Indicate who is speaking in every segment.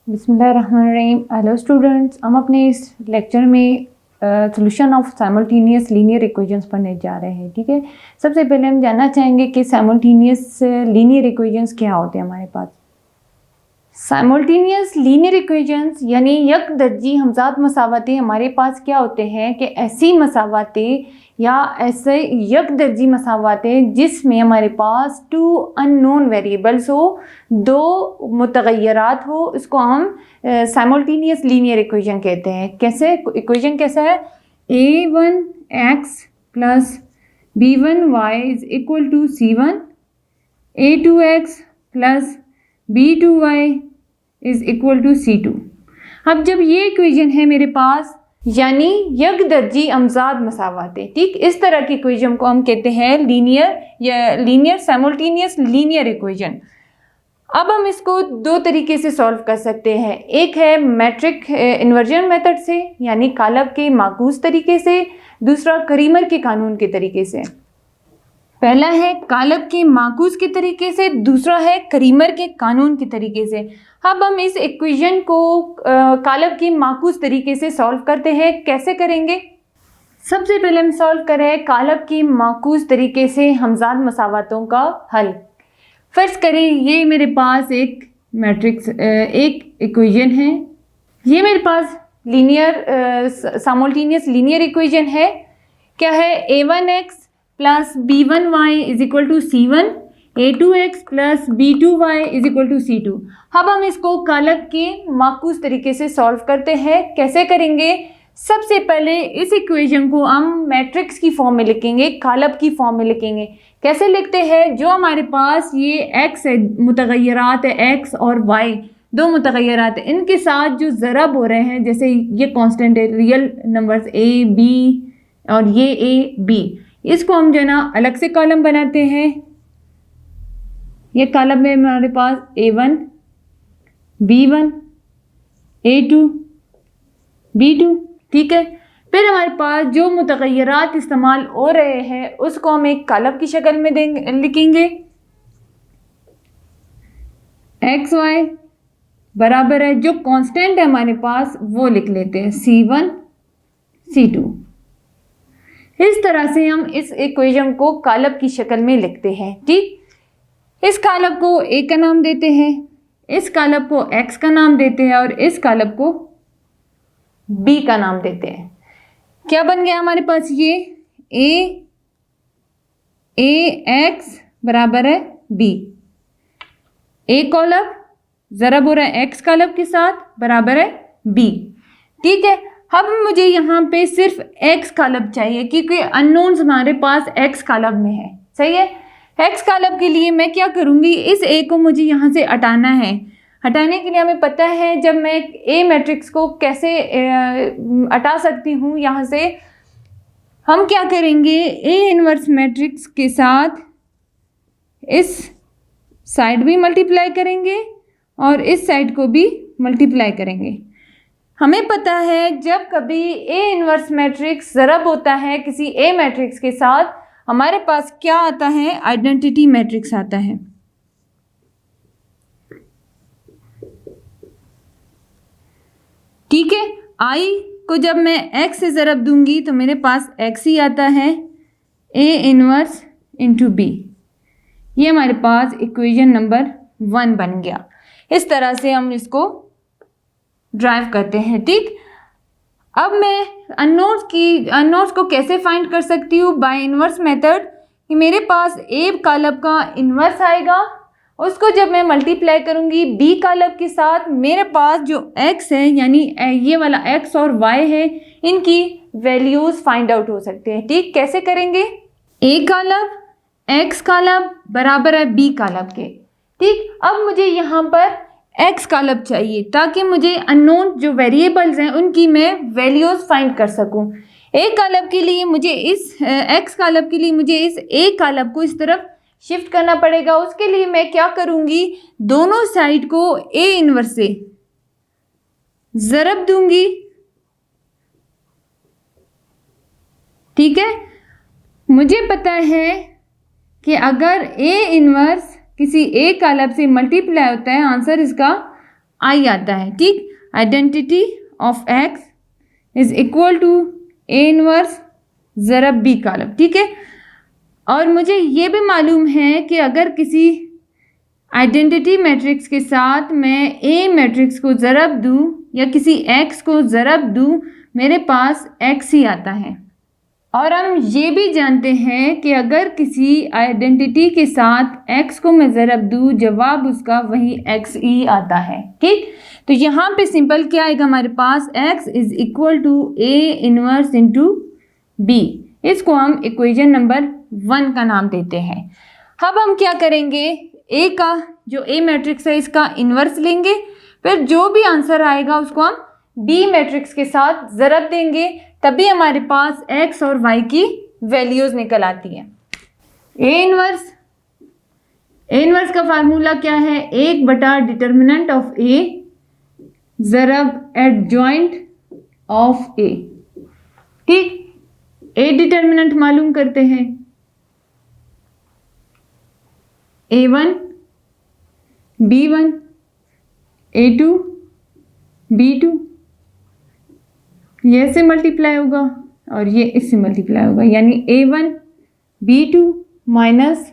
Speaker 1: बिस्मिल्लाहिर्रहमानिर्रहीम। Hello students, हम अपने इस लेक्चर में solution of simultaneous linear equations पढ़ने जा रहे हैं। ठीक है, सबसे पहले हम जानना चाहेंगे कि साइमल्टेनियस लीनियर इक्वेशंस क्या होते हैं हमारे पास। साइमल्टेनियस लीनियर इक्वेशंस यानी यकदर्जी हमजाद मसावतें हमारे पास क्या होते हैं कि ऐसी मसावतें या ऐसे यकदर्जी मसावतें जिसमें हमारे पास टू अननोन वेरिएबल्स हो, दो मुतगय्यरात हो, इसको हम साइमल्टेनियस लीनियर इक्वेशन कहते हैं। कैसे इक्वेशन कैसा है? a1x plus b1y is equal to c1, a2x plus b2y is equal to c2। अब जब ये इक्वेशन है मेरे पास यानी यकदर्जी अमजाद मसावतें, ठीक, इस तरह की इक्वेशन को हम कहते हैं लीनियर या लीनियर साइमल्टेनियस लीनियर इक्वेशन। अब हम इसको दो तरीके से सॉल्व कर सकते हैं। एक है मैट्रिक इन्वर्जन मेथड से यानी कालब के माकूस तरीके से, दूसरा करीमर के कानून के तरीके से। पहला है कालब के माकूस के तरीके से, दूसरा है करीमर के कानून के तरीके से। अब हम इस इक्वेशन को कालब के माकूस तरीके से सॉल्व करते हैं। कैसे करेंगे? सबसे पहले हम सॉल्व करें कालब के माकूस तरीके से हमजाद मसावतों का हल। फर्ज करें ये मेरे पास एक मैट्रिक्स एक इक्वेशन है, ये मेरे पास लीनियर साइमल्टेनियस लीनियर इक्वेशन है। क्या है? a1x plus b1y is equal to c1, a2x plus b2y is equal to c2। अब हम इसको कालब के माकूस तरीके से सॉल्व करते हैं। कैसे करेंगे? सबसे पहले इस इक्वेशन को हम मैट्रिक्स की फॉर्म में लिखेंगे, कालब की फॉर्म में लिखेंगे। कैसे लिखते हैं? जो हमारे पास ये x है, मुतगय्यरात है x और y, दो मुतगय्यरात है, इनके साथ जो ज़रब हो रहे हैं, जैसे ये कांस्टेंट है, रियल नंबर्स a b और ये a b, इसको हम जो है ना अलग से कॉलम बनाते हैं। ये कॉलम में हमारे पास a1 b1 a2 b2, ठीक है। फिर हमारे पास जो मुतगय्यरात इस्तेमाल हो रहे हैं उसको हम एक कॉलम की शक्ल में लिखेंगे। एक्स वाई बराबर है, जो कांस्टेंट है हमारे पास वो लिख लेते हैं c1 c2। इस तरह से हम इस इक्वेशन को कालब की शक्ल में लिखते हैं, ठीक। इस कालब को a का नाम देते हैं, इस कालब को x का नाम देते हैं और इस कालब को b का नाम देते हैं। क्या बन गया हमारे पास? ये ax बराबर है b, a कॉलब ज़रब हो रहा है x कालब के साथ बराबर है b, ठीक है। अब मुझे यहाँ पे सिर्फ x कालब चाहिए क्योंकि अननोन्स हमारे पास x कालब में है, सही है। x कालब के लिए मैं क्या करूँगी? इस a को मुझे यहाँ से हटाना है। हटाने के लिए हमें पता है जब मैं a मैट्रिक्स को कैसे हटा सकती हूँ। यहाँ से हम क्या करेंगे? a इनवर्स मैट्रिक्स के साथ इस साइड भी मल्टीप्लाई करेंगे और इस साइड को भी मल्टीप्लाई करेंगे। हमें पता है जब कभी ए इनवर्स मैट्रिक्स ज़रब होता है किसी ए मैट्रिक्स के साथ, हमारे पास क्या आता है? आइडेंटिटी मैट्रिक्स आता है। ठीक है, आई को जब मैं एक्स से ज़रब दूंगी तो मेरे पास एक्स ही आता है, ए इनवर्स इंटू बी। ये हमारे पास इक्वेशन नंबर 1 बन गया। इस तरह से हम इसको ड्राइव करते हैं, ठीक। अब मैं अननोन्स को कैसे फाइंड कर सकती हूँ? By inverse method. कि मेरे पास ए कालब का इनवर्स आएगा, उसको जब मैं मल्टीप्लाई करूँगी बी कालब के साथ, मेरे पास जो एक्स है यानी ये वाला एक्स और वाई है, इनकी वैल्यूज़ फाइंड आउट हो सकते हैं, ठीक। कैसे करेंगे? ए कालब एक्स कालब बराबर है बी कालब के, ठीक। अब मुझे यहाँ पर एक्स कालब चाहिए ताकि मुझे अननोन जो वेरिएबल्स हैं उनकी मैं वैल्यूज़ फाइंड कर सकूं। ए कालब के लिए मुझे इस एक्स कालब के लिए मुझे इस ए कालब को इस तरफ शिफ्ट करना पड़ेगा। उसके लिए मैं क्या करूंगी? दोनों साइड को ए इनवर्स से ज़रब दूंगी, ठीक है। मुझे पता है कि अगर ए इनवर्स किसी ए कालब से मल्टीप्लाई होता है, आंसर इसका आई आता है, ठीक। Identity of X is equal to A inverse ज़रब बी कॉलम, ठीक है। और मुझे ये भी मालूम है कि अगर किसी आइडेंटिटी मैट्रिक्स के साथ मैं ए मैट्रिक्स को ज़रब दूँ या किसी एक्स को ज़रब दूँ, मेरे पास एक्स ही आता है। और हम ये भी जानते हैं कि अगर किसी आइडेंटिटी के साथ एक्स को मैं ज़रब दूँ, जवाब उसका वही एक्स ही आता है, ठीक। तो यहाँ पे सिंपल क्या आएगा हमारे पास, X is equal to A inverse into B. इसको हम इक्वेशन नंबर 1 का नाम देते हैं। अब हम क्या करेंगे, ए का जो ए मैट्रिक्स है इसका इन्वर्स लेंगे, फिर जो भी आंसर आएगा उसको हम बी मैट्रिक्स के साथ ज़रब देंगे, तभी हमारे पास एक्स और वाई की वैल्यूज़ निकल आती हैं। ए इनवर्स का फार्मूला क्या है, 1 / डिटर्मिनेंट ऑफ ए ज़रब एडजॉइंट ऑफ ए, ठीक। ए डिटर्मिनेंट मालूम करते हैं, A1 B1 A2 B2, ये से मल्टीप्लाई होगा और ये इससे मल्टीप्लाई होगा, यानी A1 B2 minus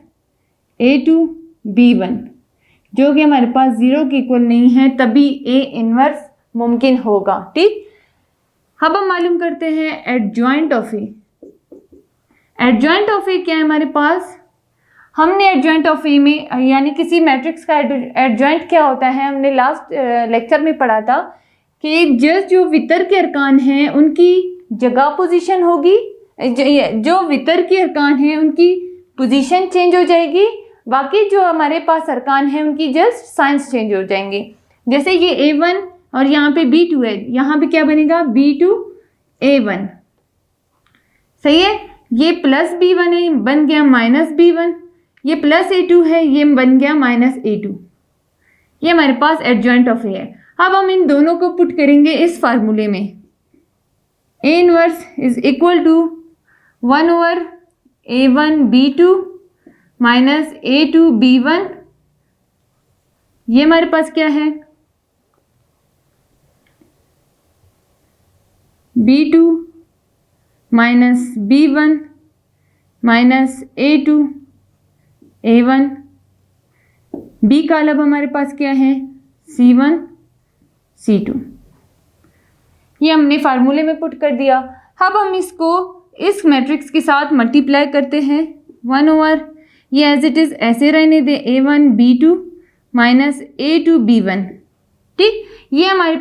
Speaker 1: A2 B1, जो कि हमारे पास 0 के इक्वल नहीं है, तभी ए इनवर्स मुमकिन होगा, ठीक। अब हम मालूम करते हैं adjoint of A. Adjoint of A क्या है हमारे पास, हमने एडजॉइंट ऑफ ए में यानी किसी मैट्रिक्स का एडजॉइंट क्या होता है, हमने लास्ट लेक्चर में पढ़ा था कि जस्ट जो वितर के अरकान हैं उनकी जगह पोजीशन होगी, जो वितर के अरकान हैं उनकी पोजीशन चेंज हो जाएगी, बाकी जो हमारे पास अरकान हैं उनकी जस्ट साइंस चेंज हो जाएंगे। जैसे ये A1 और यहाँ पे B2 है, यहाँ पे क्या बनेगा B2 A1, सही है। ये प्लस B1 है, बन गया माइनस B1, ये प्लस A2 है, ये बन गया माइनस A2। ये हमारे पास एडजॉइंट ऑफ ए है। अब हम इन दोनों को पुट करेंगे इस फार्मूले में, A inverse is equal to 1/A1 B2 minus A2 B1। ये हमारे पास क्या है, B2 minus B1 minus A2 A1। B का अलग हमारे पास क्या है, C1 C2। ये हमने फार्मूले में पुट कर दिया। अब हम इसको इस मैट्रिक्स के साथ मल्टीप्लाई करते हैं, 1/, ये एज इट इज़ ऐसे रहने दे, A1 B2 minus A2 B1, ठीक। ये हमारे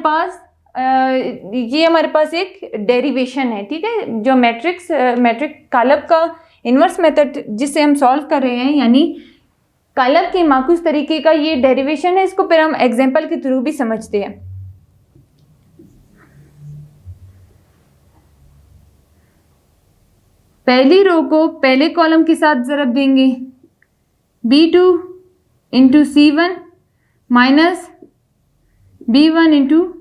Speaker 1: पास एक डेरिवेशन है, ठीक है, जो मैट्रिक कालब का इन्वर्स मेथड जिसे हम सॉल्व कर रहे हैं, यानी कालब के माकूस तरीके का ये डेरिवेशन है। इसको फिर हम एग्जाम्पल के थ्रू भी समझते हैं। पहली रो को पहले कॉलम के साथ ज़रब देंगे, B2 into C1 minus B1 into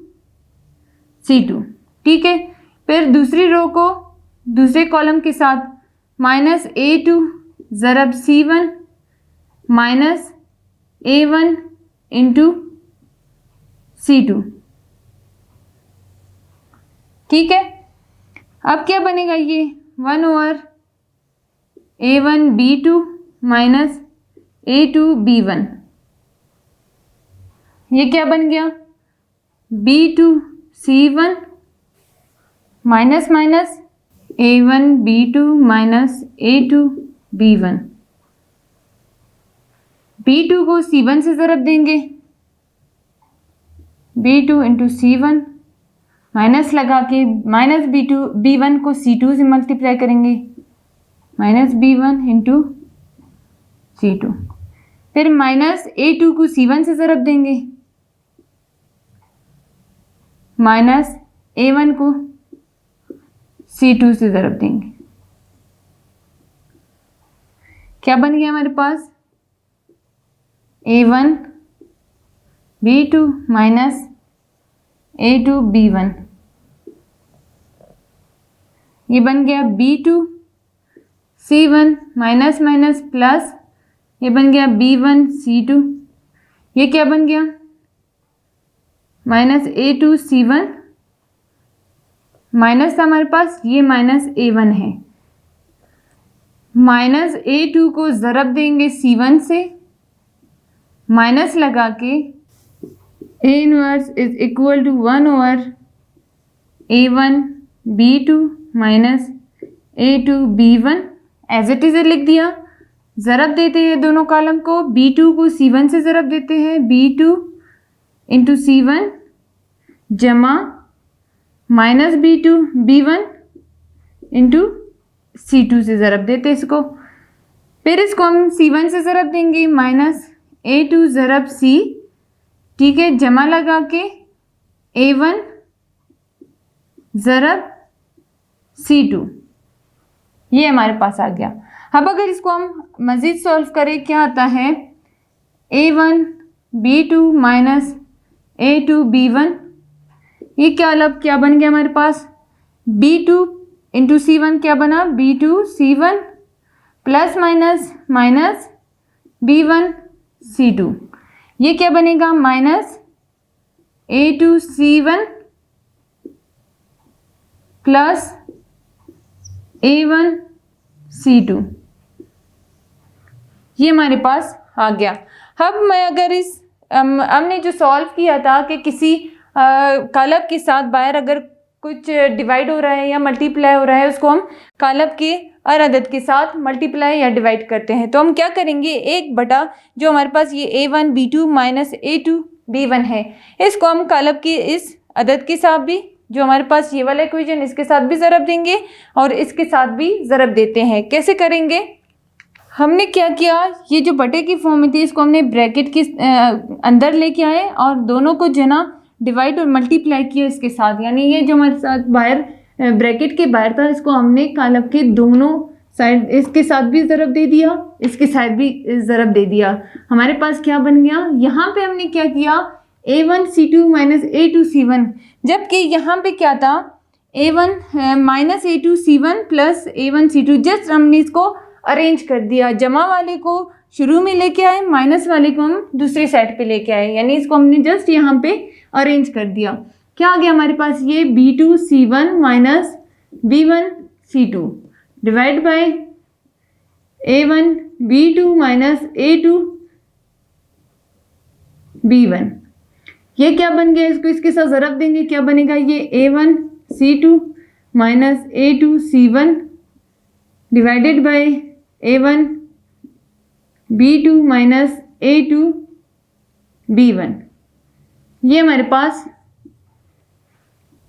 Speaker 1: C2, ठीक है। फिर दूसरी रो को दूसरे कॉलम के साथ minus A2 ज़रब C1 minus A1 into C2, ठीक है। अब क्या बनेगा, ये 1/A1 B2 minus A2 B1। ये क्या बन गया, B2 C1 minus minus A1 B2 minus A2 B1। B2 को C1 से ज़रब देंगे, B2 इंटू C1 माइनस लगा के माइनस B1 को C2 से मल्टीप्लाई करेंगे, माइनस B1 इंटू C2। फिर माइनस A2 को C1 से ज़रब देंगे, माइनस A1 को C2 से ज़रब देंगे। क्या बन गया हमारे पास, A1 B2 minus A2 B1। ये बन गया B2 C1 minus minus plus, ये बन गया B1 C2। ये क्या बन गया, माइनस A2C1 माइनस था हमारे पास, ये माइनस A1 है। माइनस A2 को ज़रब देंगे C1 से, माइनस लगा के A inverse is equal to 1/A1 B2 minus A2 B1 as it is लिख दिया। ज़रब देते हैं दोनों कॉलम को, B2 को C1 से ज़रब देते हैं, B2 इंटू C1 जमा minus B2 B1 into C2 से ज़रब देते हैं इसको। फिर इसको हम C1 से ज़रब देंगे, माइनस A2 ज़रब C, ठीक है, जमा लगा के A1 ज़रब C2, ये हमारे पास आ गया। अब अगर इसको हम मज़ीद सॉल्व करें, क्या आता है, A1 B2 minus A2 B1, ये क्या बन गया हमारे पास, B2 इंटू C1 क्या बना, B2 C1 plus minus minus B1 C2, ये क्या बनेगा, minus A2 C1 plus A1 C2, ये हमारे पास आ गया। अब मैं अगर इस हमने जो सॉल्व किया था कि किसी कालब के साथ बाहर अगर कुछ डिवाइड हो रहा है या मल्टीप्लाई हो रहा है, उसको हम कालब के हर अदद के साथ मल्टीप्लाई या डिवाइड करते हैं। तो हम क्या करेंगे, एक बटा जो हमारे पास ये A1 B2 minus A2 B1 है, इसको हम कालब के इस अदद के साथ भी, जो हमारे पास ये वाला इक्वेशन, इसके साथ भी ज़रब देंगे और इसके साथ भी ज़रब देते हैं। कैसे करेंगे, हमने क्या किया, ये जो बटे की फॉर्म में थी इसको हमने ब्रैकेट के अंदर लेके आए और दोनों को जो ना डिवाइड और मल्टीप्लाई किया इसके साथ, यानी ये जो हमारे साथ बाहर ब्रैकेट के बाहर था, इसको हमने कालब के दोनों साइड इसके साथ भी ज़रब दे दिया, इसके साथ भी ज़रब दे दिया। हमारे पास क्या बन गया, यहाँ पे हमने क्या किया, A1 C2 minus A2 C1, जबकि यहाँ पे क्या था, A1 minus A2 C1 plus A1 C2, just हमने इसको अरेंज कर दिया। जमा वाले को शुरू में लेके आए, माइनस वाले को हम दूसरी साइड पे लेके आए, यानी इसको हमने जस्ट यहाँ पे अरेंज कर दिया। क्या आ गया हमारे पास, ये B2 C1 minus B1 C2 divide by A1 B2 minus A2 B1, ये क्या बन गया, इसको इसके साथ ज़रब देंगे, क्या बनेगा, ये A1 C2 minus A2 C1 divided by A1 B2 minus A2 B1, ये हमारे पास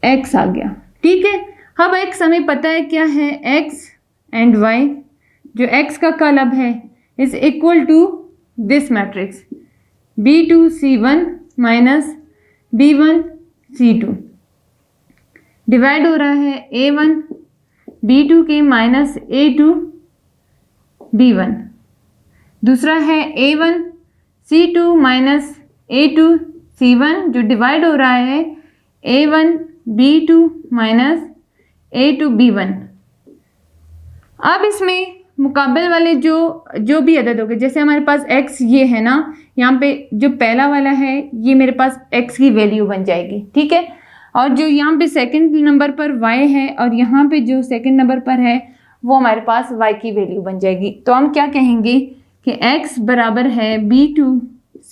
Speaker 1: x आ गया। ठीक है, अब x हमें पता है क्या है, x एंड y, जो x का कालब है is equal to this matrix B2 C1 minus B1 C2, divide हो रहा है A1 B2 के माइनस A2 B1, दूसरा है A1 C2 minus A2 C1, जो डिवाइड हो रहा है A1 B2 minus A2 B1। अब इसमें मुकाबले वाले जो भी अदद हो गए, जैसे हमारे पास x ये है ना, यहाँ पे जो पहला वाला है ये मेरे पास x की वैल्यू बन जाएगी, ठीक है, और जो यहाँ पे सेकंड नंबर पर y है और यहाँ पे जो सेकंड नंबर पर है वो हमारे पास y की वैल्यू बन जाएगी। तो हम क्या कहेंगे कि x बराबर है B2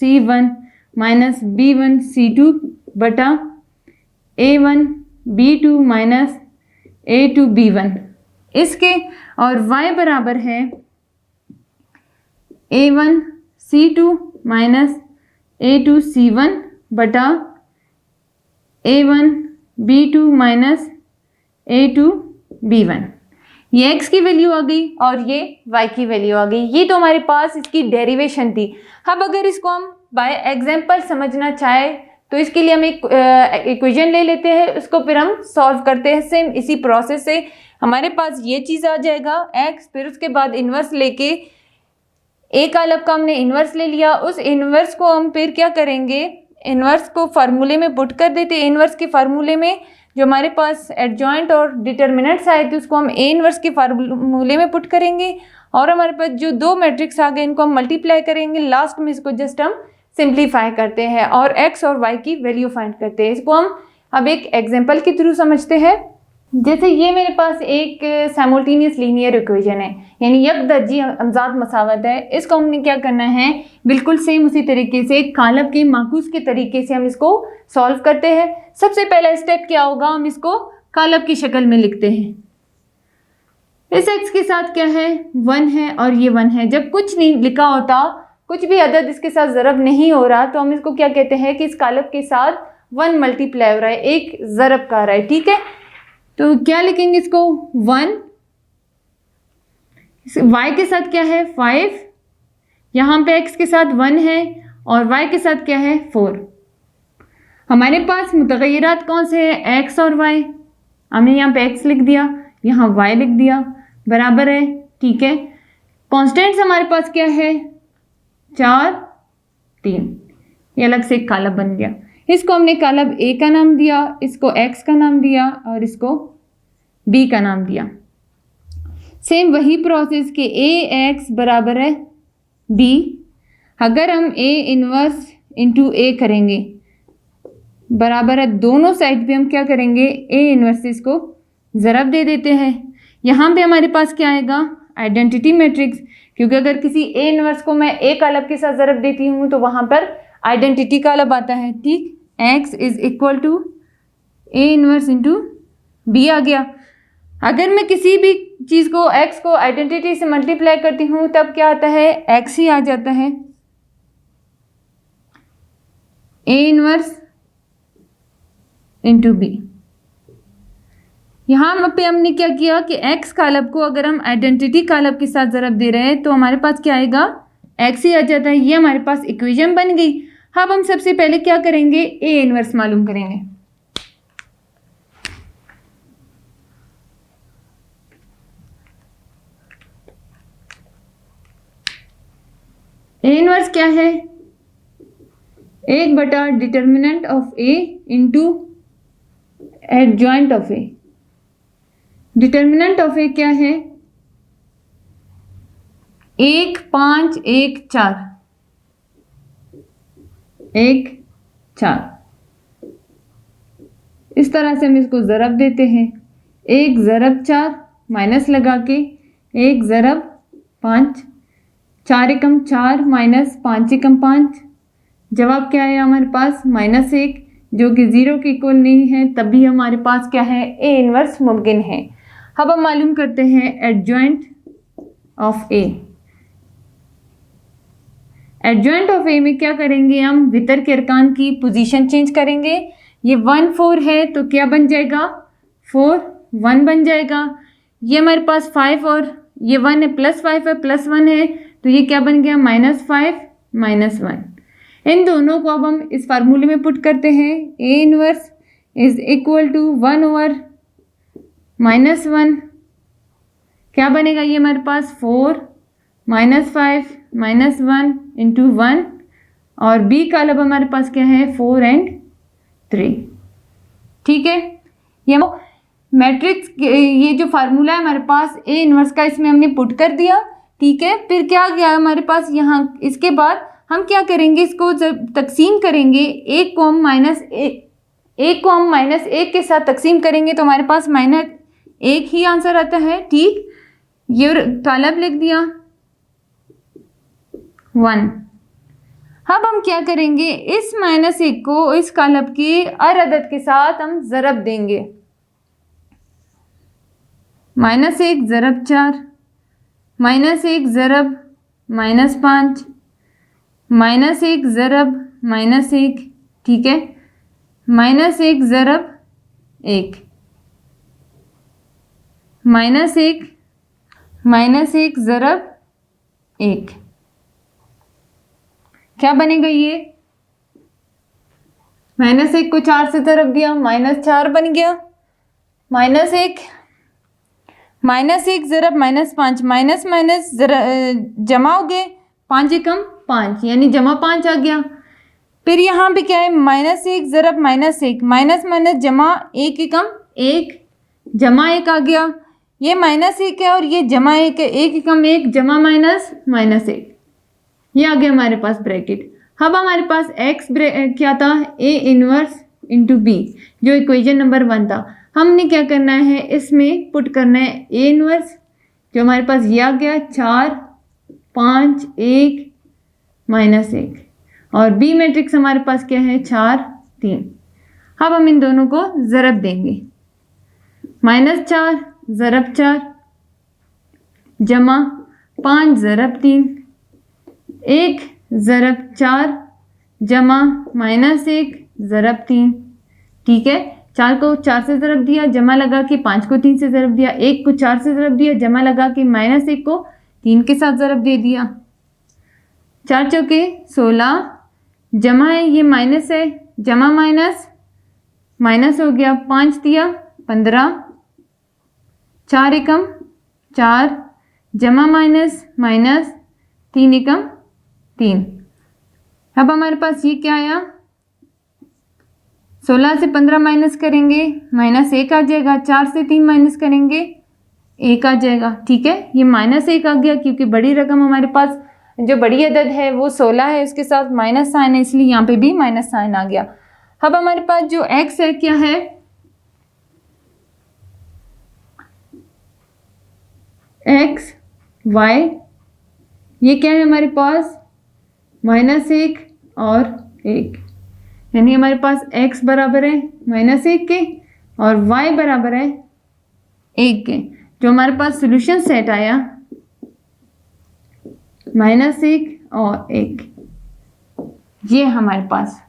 Speaker 1: C1 minus B1 C2 बटा A1 B2 minus A2 B1 इसके, और y बराबर है A1 C2 minus A2 C1 बटा A1 B2 minus A2 B1। ये x की वैल्यू आ गई और ये y की वैल्यू आ गई। ये तो हमारे पास इसकी डेरिवेशन थी। अब अगर इसको हम बाय एग्जांपल समझना चाहे तो इसके लिए हम एक इक्वेशन ले लेते हैं, उसको फिर हम सॉल्व करते हैं सेम इसी प्रोसेस से। हमारे पास ये चीज़ आ जाएगा x, फिर उसके बाद इन्वर्स लेके एक कालब का हमने इन्वर्स ले लिया, उस इन्वर्स को हम फिर क्या करेंगे, इन्वर्स को फार्मूले में पुट कर देते हैं। इन्वर्स के फार्मूले में जो हमारे पास एडजॉइंट और डिटर्मिनेंट्स आए थे उसको हम ए इन्वर्स के फार्मूले में पुट करेंगे और हमारे पास जो दो मैट्रिक्स आ गए इनको हम मल्टीप्लाई करेंगे, लास्ट में इसको जस्ट हम सिंप्लीफाई करते हैं और x और y की वैल्यू फाइंड करते हैं। इसको हम अब एक एग्जांपल के थ्रू समझते हैं। जैसे ये मेरे पास एक साइमल्टेनियस लीनियर इक्वेशन है, यानी यकदर्जी अमजाद मसावत है। इसको हमने क्या करना है, बिल्कुल सेम उसी तरीके से कालब के माकूस के तरीके से हम इसको सॉल्व करते हैं। सबसे पहला स्टेप क्या होगा, हम इसको कालब की शक्ल में लिखते हैं। इस x के साथ क्या है, 1 है और ये 1 है। जब कुछ नहीं लिखा होता, कुछ भी अदद इसके साथ ज़रब नहीं हो रहा, तो हम इसको क्या कहते हैं कि इस कालब के साथ 1 मल्टीप्लाई हो रहा है, एक ज़रब का रहा है। ठीक है, तो क्या लिखेंगे इसको 1, y के साथ क्या है 5, यहाँ पे x के साथ 1 है और y के साथ क्या है 4। हमारे पास मुतग़य्यरात कौन से हैं, x और y। हमने यहाँ पे x लिख दिया, यहाँ y लिख दिया, बराबर है। ठीक है, कॉन्स्टेंट्स हमारे पास क्या है 4, 3। ये अलग से एक कालब बन गया। इसको हमने कालब A का नाम दिया, इसको X का नाम दिया और इसको B का नाम दिया। सेम वही प्रोसेस के AX बराबर है B। अगर हम A इनवर्स इंटू A करेंगे, बराबर है दोनों साइड पे हम क्या करेंगे, A इनवर्स को ज़रब दे देते हैं। यहाँ पे हमारे पास क्या आएगा, आइडेंटिटी मैट्रिक्स, क्योंकि अगर किसी A इनवर्स को मैं A कालब के साथ ज़रब देती हूँ तो वहाँ पर आइडेंटिटी कालब आता है। ठीक, x is equal to A inverse into B आ गया। अगर मैं किसी भी चीज़ को x को आइडेंटिटी से मल्टीप्लाई करती हूँ तब क्या आता है, x ही आ जाता है। A inverse into B। यहाँ पे हमने क्या किया कि x कालब को अगर हम आइडेंटिटी कालब के साथ ज़रब दे रहे हैं तो हमारे पास क्या आएगा, x ही आ जाता है। ये हमारे पास इक्वेशन बन गई। अब हम सबसे पहले क्या करेंगे, A इनवर्स मालूम करेंगे। A इनवर्स क्या है, 1 बटा determinant of A into adjoint of A। Determinant of A क्या है, 1, 5, 1, 4, 1, 4। इस तरह से हम इसको ज़रब देते हैं, 1 ज़रब 4 माइनस लगा के 1 ज़रब 5, 4 एकम 4 माइनस 5 एकम 5। जवाब क्या है हमारे पास, -1, जो कि 0 के इक्वल नहीं है, तभी हमारे पास क्या है, A इनवर्स मुमकिन है। अब हम मालूम करते हैं adjoint of A। Adjoint of A में क्या करेंगे, हम वितर के अरकान की पोजीशन चेंज करेंगे। ये 1, 4 है तो क्या बन जाएगा, 4, 1 बन जाएगा। ये हमारे पास 5 और ये 1 है, +5 है, +1 है, तो ये क्या बन गया, -5, -1। इन दोनों को अब हम इस फार्मूले में पुट करते हैं। A inverse is equal to 1 over -1। क्या बनेगा, ये हमारे पास 4 -5 -1 इंटू 1 और B का लब हमारे पास क्या है, 4 और 3। ठीक है, ये मैट्रिक्स ये जो फार्मूला है हमारे पास A इनवर्स का, इसमें हमने पुट कर दिया। ठीक है, फिर क्या गया हमारे पास यहाँ, इसके बाद हम क्या करेंगे, इसको जब तकसीम करेंगे, एक को हम -1 के साथ तकसीम करेंगे तो हमारे पास -1 ही आंसर आता है। ठीक, ये तालब लिख दिया 1। अब हम क्या करेंगे, इस -1 को इस कालब के हर अदद के साथ हम ज़रब देंगे। -1 ज़रब 4, -1 ज़रब -5, -1 ज़रब -1। ठीक है, -1 ज़रब 1, -1 ज़रब 1। क्या बनेगा, ये -1 को 4 से ज़रब दिया, -4 बन गया। -1 ज़रब -5, माइनस माइनस जमा हो गए, 5 एकम 5 यानी जमा 5 आ गया। फिर यहाँ पे क्या है, -1 ज़रब -1, माइनस माइनस जमा 1 एकम 1, जमा 1 आ गया। ये -1 है और ये जमा 1 है, 1 एकम 1 जमा -1, ये आ गया हमारे पास ब्रैकेट। अब हमारे पास x क्या था, a इनवर्स इंटू b, जो इक्वेशन नंबर 1 था। हमने क्या करना है, इसमें पुट करना है a इनवर्स, जो हमारे पास ये आ गया 4 5 1 -1, और b मैट्रिक्स हमारे पास क्या है 4 3। अब हम इन दोनों को ज़रब देंगे, -4 ज़रब 4 जमा 5 ज़रब 3, 1 ज़रब 4 जमा -1 ज़रब 3। ठीक है, 4 को 4 से ज़रब दिया, जमा लगा के 5 को 3 से ज़रब दिया, 1 को 4 से ज़रब दिया, जमा लगा के -1 को 3 के साथ ज़रब दे दिया। 4 चौके 16, जमा है ये माइनस है, जमा माइनस माइनस हो गया, 5 दिया 15, 4 एकम 4, जमा माइनस माइनस 3 एकम 3। अब हमारे पास ये क्या आया, 16 से 15 माइनस करेंगे -1 आ जाएगा, 4 से 3 माइनस करेंगे 1 आ जाएगा। ठीक है, ये -1 आ गया क्योंकि बड़ी रकम हमारे पास, जो बड़ी अदद है वो 16 है, उसके साथ माइनस साइन है, इसलिए यहाँ पे भी माइनस साइन आ गया। अब हमारे पास जो x है क्या है, x y, ये क्या है हमारे पास -1 और 1, यानी हमारे पास x बराबर है -1 के और y बराबर है 1 के। जो हमारे पास सोल्यूशन सेट आया -1 और 1, ये हमारे पास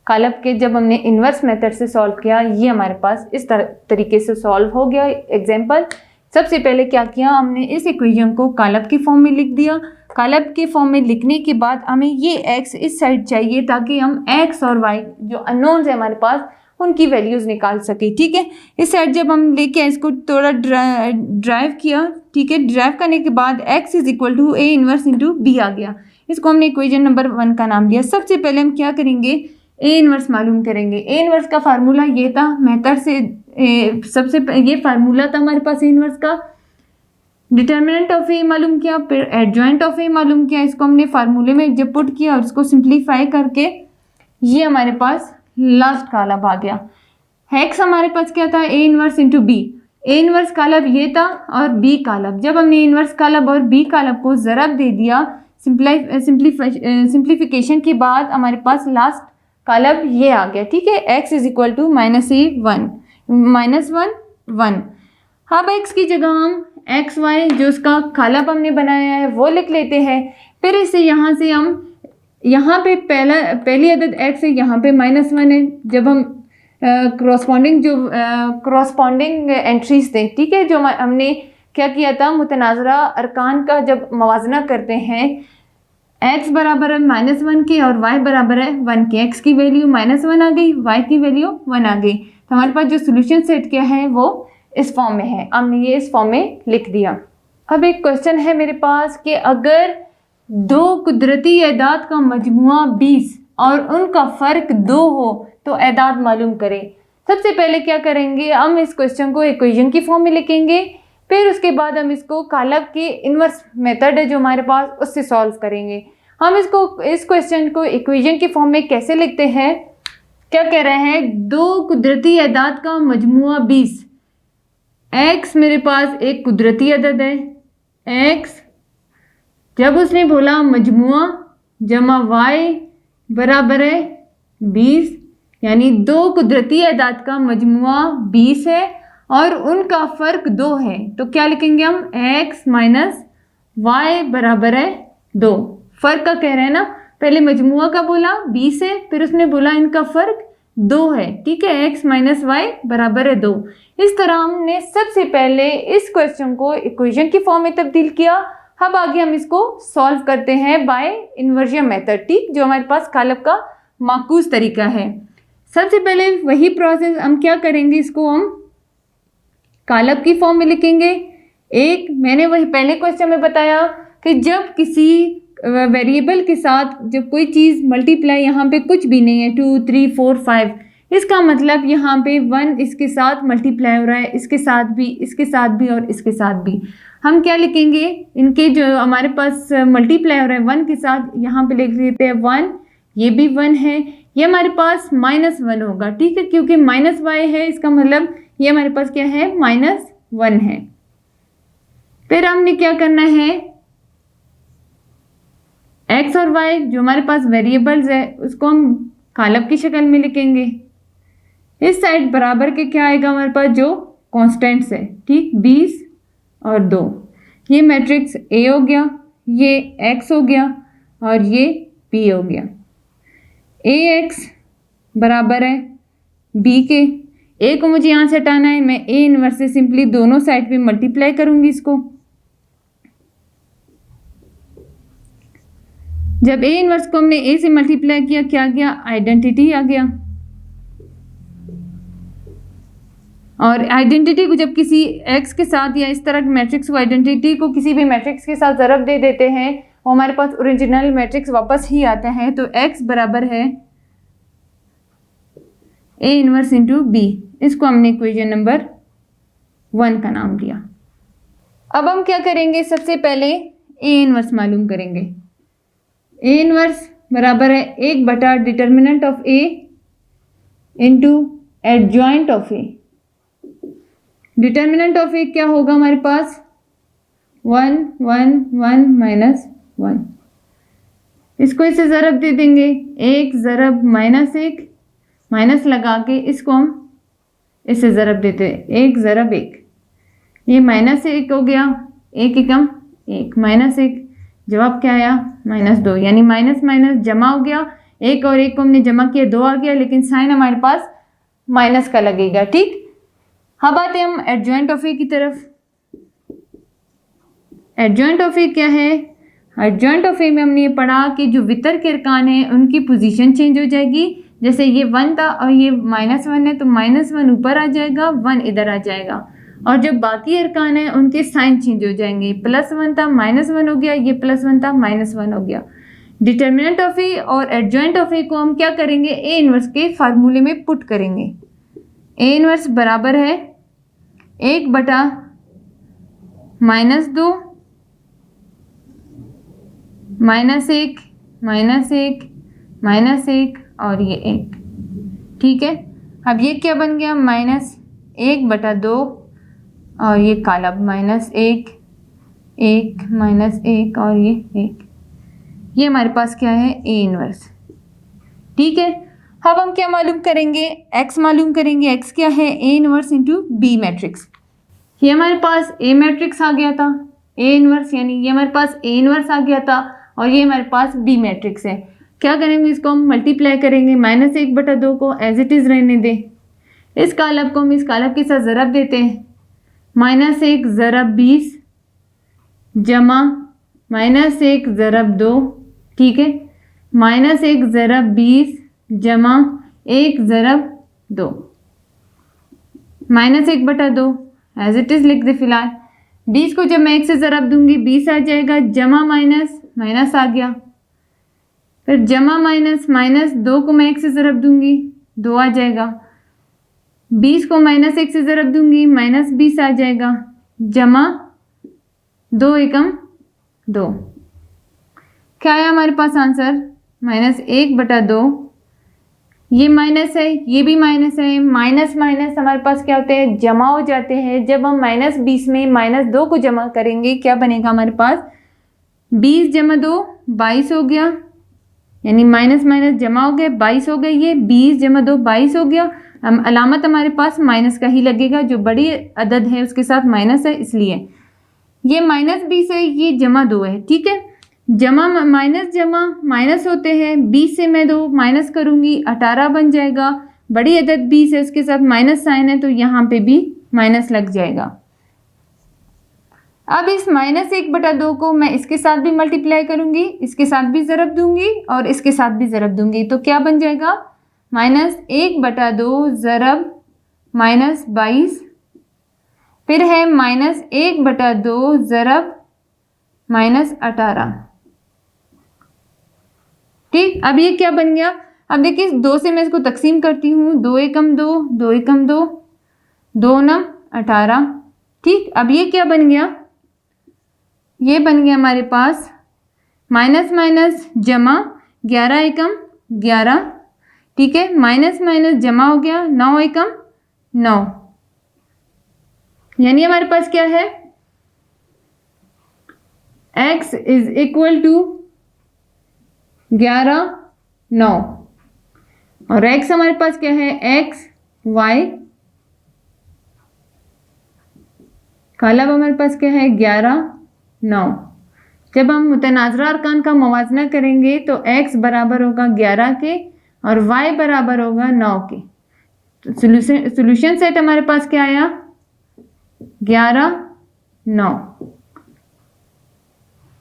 Speaker 1: कालब के जब हमने इन्वर्स मेथड से सॉल्व किया, ये हमारे पास इस तरीके से सॉल्व हो गया। एग्जाम्पल, सबसे पहले क्या किया हमने, इस इक्वेशन को कालब के फॉर्म में लिख दिया। कालब के फॉर्म में लिखने के बाद हमें ये x इस साइड चाहिए ताकि हम x और y जो अननोन्स है हमारे पास उनकी वैल्यूज़ निकाल सके। ठीक है, इस साइड जब हम लेके इसको थोड़ा ड्राइव किया, ठीक है, ड्राइव करने के बाद x is equal to a inverse into b आ गया। इसको हमने इक्वेशन नंबर 1 का नाम दिया। सबसे पहले हम क्या करेंगे, ए इनवर्स मालूम करेंगे। ए इनवर्स का फार्मूला ये था, मेथड से सबसे ये फार्मूला था हमारे पास ए इनवर्स का। डिटर्मिनेंट ऑफ ए मालूम किया, फिर एडजॉइंट ऑफ ए मालूम किया, इसको हमने फार्मूले में जब पुट किया और इसको सिंप्लीफाई करके ये हमारे पास लास्ट कालब आ गया। एक्स हमारे पास क्या था, A inverse into B. A inverse कालब ये था और बी कालब, जब हमने इनवर्स कालब और बी कालब को ज़रब दे दिया सिंप्लीफिकेशन के बाद हमारे पास लास्ट कालब ये आ गया। ठीक है, x इज इक्वल टू -1 -1 अब x की जगह हम एक्स वाई जो उसका कालब हमने बनाया है वो लिख लेते हैं। फिर इसे यहाँ से हम यहाँ पे पहली अदद x है, यहाँ पे -1 है। जब हम क्रॉसपॉन्डिंग एंट्रीज थे, ठीक है, जो हमने क्या किया था, मुतनाज़रा अरकान का जब मवाजना करते हैं, x बराबर है -1 के और y बराबर है 1 के। x की वैल्यू -1 आ गई, y की वैल्यू 1 आ गई, तो हमारे पास जो सोल्यूशन सेट क्या है वो इस फॉर्म में है। हमने ये इस फॉर्म में लिख दिया। अब एक क्वेश्चन है मेरे पास कि अगर दो कुदरती एदाद का मजमुआ 20 और उनका फ़र्क 2 हो तो एदाद मालूम करें। सबसे पहले क्या करेंगे, हम इस क्वेश्चन को इक्वेशन की फॉर्म में लिखेंगे, फिर उसके बाद हम इसको कालब के इन्वर्स मेथड है जो हमारे पास उससे सॉल्व करेंगे। हम इस क्वेश्चन को इक्वेशन की फॉर्म में कैसे लिखते हैं, क्या कह रहे हैं, दो कुदरती एदाद का मजमुआ 20। x मेरे पास एक कुदरती अदद है, x जब उसने बोला मजमुआ जमा y बराबर है 20, यानी दो कुदरती एदाद का मजमुआ 20 है और उनका फ़र्क 2 है, तो क्या लिखेंगे हम, x माइनस वाई बराबर है 2। फ़र्क का कह रहे हैं ना, पहले मजमुआ का बोला 20 है, फिर उसने बोला इनका फ़र्क 2 है। ठीक है, x माइनस वाई बराबर है 2। इस तरह हमने सबसे पहले इस क्वेश्चन को इक्वेशन की फॉर्म में तब्दील किया। अब आगे हम इसको सॉल्व करते हैं बाय इन्वर्जन मेथड, ठीक, जो हमारे पास कालब का माकूस तरीका है। सबसे पहले वही प्रोसेस हम क्या करेंगे, इसको हम कालब की फॉर्म में लिखेंगे। एक मैंने वही पहले क्वेश्चन में बताया कि जब किसी वेरिएबल के साथ जब कोई चीज़ मल्टीप्लाई, यहाँ पे कुछ भी नहीं है, 2 3 4 5, इसका मतलब यहाँ पे 1 इसके साथ मल्टीप्लाई हो रहा है, इसके साथ भी, इसके साथ भी और इसके साथ भी। हम क्या लिखेंगे, इनके जो हमारे पास मल्टीप्लाई हो रहा है 1 के साथ, यहाँ पे लिख देते हैं 1 ये भी 1 है, ये हमारे पास -1 होगा, ठीक है, क्योंकि -y है, इसका मतलब ये हमारे पास क्या है, -1 है। फिर हमने क्या करना है, x और y जो हमारे पास वेरिएबल्स है उसको हम कालब की शक्ल में लिखेंगे। इस साइड बराबर के क्या आएगा हमारे पास, जो कॉन्स्टेंट्स है, ठीक, 20 और 2। ये मैट्रिक्स A हो गया, ये x हो गया और ये B हो गया। AX बराबर है B के। A को मुझे यहाँ से हटाना है, मैं A इनवर्स से सिंपली दोनों साइड पे मल्टीप्लाई करूंगी इसको। जब A इनवर्स को हमने A से मल्टीप्लाई किया, क्या गया, आइडेंटिटी आ गया। और आइडेंटिटी को जब किसी x के साथ या इस तरह के मैट्रिक्स को, आइडेंटिटी को किसी भी मैट्रिक्स के साथ ज़रब दे देते हैं, वो हमारे पास ओरिजिनल मैट्रिक्स वापस ही आता है। तो x बराबर है A इनवर्स इंटू B। इसको हमने इक्वेशन नंबर 1 का नाम दिया। अब हम क्या करेंगे, सबसे पहले A इनवर्स मालूम करेंगे। A इनवर्स बराबर है 1 बटा determinant of A into adjoint of A। Determinant of A क्या होगा हमारे पास, 1 1 1 माइनस 1। इसको इसे ज़रब दे देंगे, 1 ज़रब -1, माइनस लगा के इसको हम इसे ज़रब देते हैं, 1 ज़रब 1, ये -1 हो गया, 1 एकम 1, -1, जवाब क्या आया, -2, यानी माइनस माइनस जमा हो गया, 1 और 1 को हमने जमा किया, 2 आ गया, लेकिन साइन हमारे पास माइनस का लगेगा, ठीक। अब आते हैं हम एडजॉइंट ऑफ ए की तरफ। एडजॉइंट ऑफ ए क्या है, एडजॉइंट ऑफ ए में हमने ये पढ़ा कि जो वितर के अरकान हैं उनकी पोजीशन चेंज हो जाएगी। जैसे ये 1 था और ये -1 है, तो -1 ऊपर आ जाएगा, 1 इधर आ जाएगा। और जो बाकी अरकान हैं उनके साइन चेंज हो जाएंगे, +1 था -1 हो गया, ये +1 था -1 हो गया। डिटर्मिनेंट ऑफ ए और एडजॉइंट ऑफ ए को हम क्या करेंगे, ए इनवर्स के फार्मूले में पुट करेंगे। ए इनवर्स बराबर है 1 बटा -2 -1 -1 और ये 1, ठीक है। अब ये क्या बन गया, -1 बटा 2 और ये कालब -1 1 -1 और ये 1। ये हमारे पास क्या है, ए इनवर्स, ठीक है। अब हम क्या मालूम करेंगे, x मालूम करेंगे। x क्या है, A inverse into B matrix. ये हमारे पास ए मैट्रिक्स आ गया था, ए इनवर्स, यानी ये हमारे पास ए इनवर्स आ गया था और ये हमारे पास बी मैट्रिक्स है। क्या करेंगे, इसको हम मल्टीप्लाई करेंगे, -1 बटा 2 को एज इट इज़ रहने दें, इस कालब को हम इस कालब के साथ ज़रब देते हैं, -1 ज़रब 20 जमा -1 ज़रब 2, ठीक है, -1 ज़रब 20 जमा 1 ज़रब 2, -1 बटा 2 एज इट इज़ लिख दे फिलहाल। 20 को जब मैं 1 से ज़रब दूंगी 20 आ जाएगा, जमा माइनस माइनस आ गया, फिर जमा माइनस माइनस, 2 को मैं 1 से ज़रब दूंगी 2 आ जाएगा, 20 को -1 से ज़रब दूंगी -20 आ जाएगा, जमा 2 एकम 2। क्या आया हमारे पास आंसर, -1 बटा 2। ये माइनस है, ये भी माइनस है, माइनस माइनस हमारे पास क्या होते हैं, जमा हो जाते हैं। जब हम -20 में -2 को जमा करेंगे क्या बनेगा हमारे पास, 20 जमा 2 22 हो गया, यानी माइनस माइनस जमा हो गया, 22 हो गया, ये 20 जमा 2 22 हो गया। हम अलामत हमारे पास माइनस का ही लगेगा, जो बड़ी अदद है उसके साथ माइनस है, इसलिए ये -20 है, ये जमा 2 है, ठीक है। जमा माइनस होते हैं, 20 से मैं 2 माइनस करूंगी 18 बन जाएगा, बड़ी अदद 20 है उसके साथ माइनस साइन है, तो यहाँ पे भी माइनस लग जाएगा। अब इस -1 बटा 2 को मैं इसके साथ भी मल्टीप्लाई करूंगी, इसके साथ भी ज़रब दूंगी और इसके साथ भी ज़रब दूंगी, तो क्या बन जाएगा, -1 बटा 2 ज़रब -22, फिर है -1 बटा 2 ज़रब -18, ठीक। अब ये क्या बन गया, अब देखिए 2 से मैं इसको तकसीम करती हूँ, 2 एकम 2 2 एकम 2 2 9 18, ठीक। अब ये क्या बन गया, ये बन गया हमारे पास माइनस माइनस जमा 11 एकम 11, ठीक है, माइनस माइनस जमा हो गया, 9 एकम 9, यानी हमारे पास क्या है, x इज इक्वल टू 11 9, और x हमारे पास क्या है, x y, कालब हमारे पास क्या है 11 9। जब हम मुतनाज़रा अरकान का मुवाजना करेंगे तो x बराबर होगा 11 के और y बराबर होगा 9 के। तो सोल्यूशन सेट हमारे पास क्या आया, 11 9।